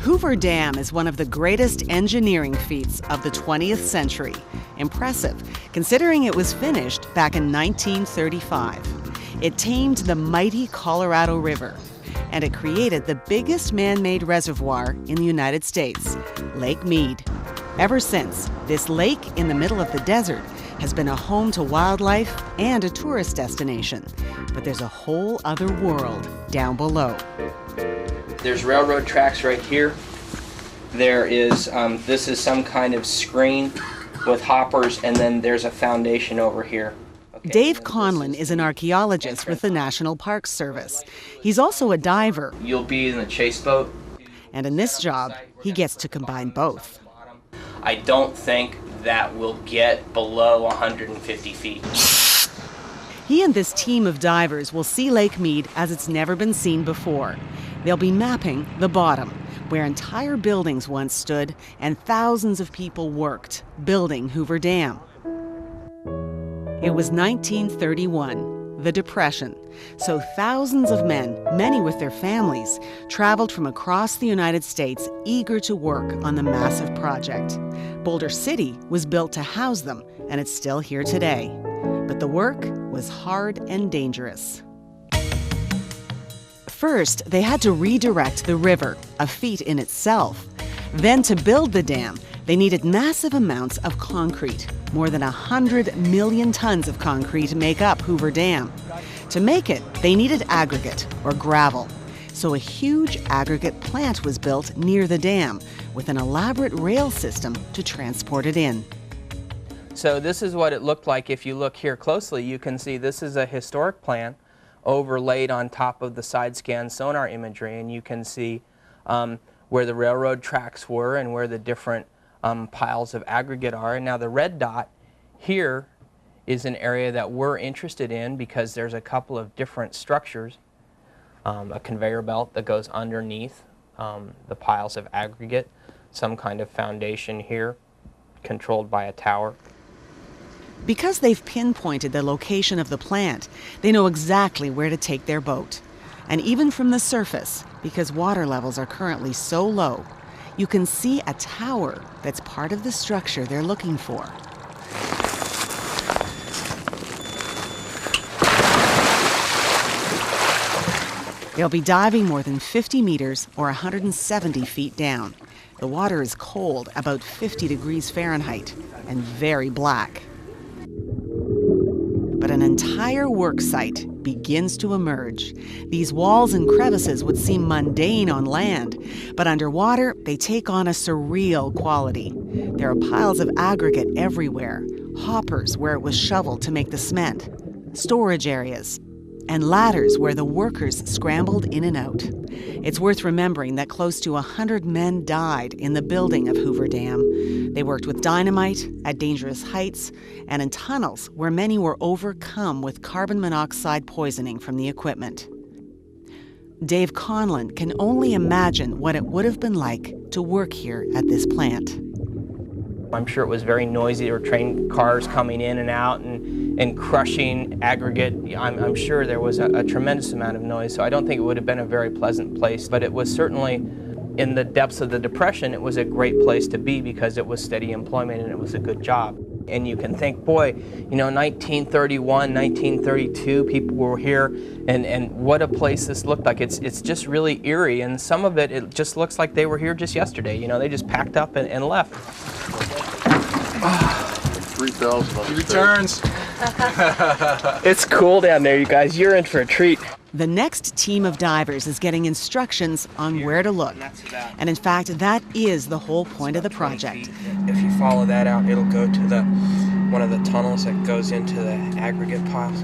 Hoover Dam is one of the greatest engineering feats of the 20th century. Impressive, considering it was finished back in 1935. It tamed the mighty Colorado River, and it created the biggest man-made reservoir in the United States, Lake Mead. Ever since, this lake in the middle of the desert has been a home to wildlife and a tourist destination. But there's a whole other world down below. There's railroad tracks right here. There is, this is some kind of screen with hoppers, and then there's a foundation over here. Okay. Dave Conlon is an archaeologist with the National Park Service. He's also a diver. You'll be in the chase boat. And in this job, he gets to combine both. I don't think that will get below 150 feet. He and this team of divers will see Lake Mead as it's never been seen before. They'll be mapping the bottom, where entire buildings once stood and thousands of people worked, building Hoover Dam. It was 1931, the Depression, so thousands of men, many with their families, traveled from across the United States eager to work on the massive project. Boulder City was built to house them, and it's still here today. But the work was hard and dangerous. First, they had to redirect the river, a feat in itself. Then, to build the dam, they needed massive amounts of concrete. More than 100 million tons of concrete make up Hoover Dam. To make it, they needed aggregate, or gravel. So a huge aggregate plant was built near the dam, with an elaborate rail system to transport it in. So this is what it looked like. If you look here closely, you can see this is a historic plant overlaid on top of the side scan sonar imagery, and you can see where the railroad tracks were and where the different piles of aggregate are. And now the red dot here is an area that we're interested in because there's a couple of different structures, a conveyor belt that goes underneath the piles of aggregate, some kind of foundation here controlled by a tower. Because they've pinpointed the location of the plant, they know exactly where to take their boat. And even from the surface, because water levels are currently so low, you can see a tower that's part of the structure they're looking for. They'll be diving more than 50 meters or 170 feet down. The water is cold, about 50 degrees Fahrenheit, and very black. But an entire work site begins to emerge. These walls and crevices would seem mundane on land, but underwater, they take on a surreal quality. There are piles of aggregate everywhere, hoppers where it was shoveled to make the cement, storage areas, and ladders where the workers scrambled in and out. It's worth remembering that close to 100 men died in the building of Hoover Dam. They worked with dynamite at dangerous heights and in tunnels where many were overcome with carbon monoxide poisoning from the equipment. Dave Conlon can only imagine what it would have been like to work here at this plant. I'm sure it was very noisy. There were train cars coming in and out and crushing aggregate. I'm sure there was a tremendous amount of noise, so I don't think it would have been a very pleasant place. But it was certainly, in the depths of the Depression, it was a great place to be because it was steady employment and it was a good job. And you can think, boy, 1931, 1932, people were here, and what a place this looked like. It's just really eerie, and some of it just looks like they were here just yesterday. They just packed up and left. 3,000 He returns. It's cool down there, you guys. You're in for a treat. The next team of divers is getting instructions on where to look. And in fact, that is the whole point of the project. If you follow that out, it'll go to one of the tunnels that goes into the aggregate piles.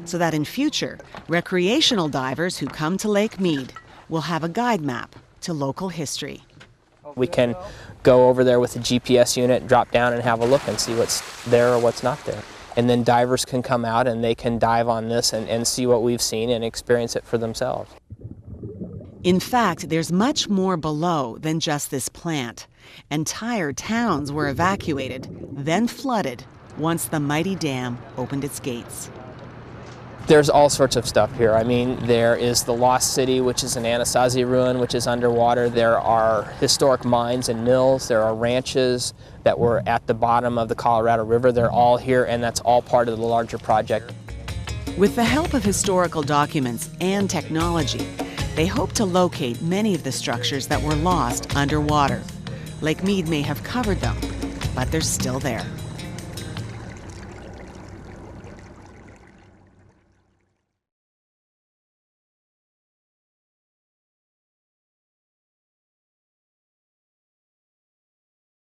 So that in future, recreational divers who come to Lake Mead will have a guide map to local history. We can go over there with a GPS unit, drop down and have a look and see what's there or what's not there. And then divers can come out and they can dive on this and see what we've seen and experience it for themselves. In fact, there's much more below than just this plant. Entire towns were evacuated, then flooded, once the mighty dam opened its gates. There's all sorts of stuff here. I mean, there is the Lost City, which is an Anasazi ruin, which is underwater. There are historic mines and mills. There are ranches that were at the bottom of the Colorado River. They're all here, and that's all part of the larger project. With the help of historical documents and technology, they hope to locate many of the structures that were lost underwater. Lake Mead may have covered them, but they're still there.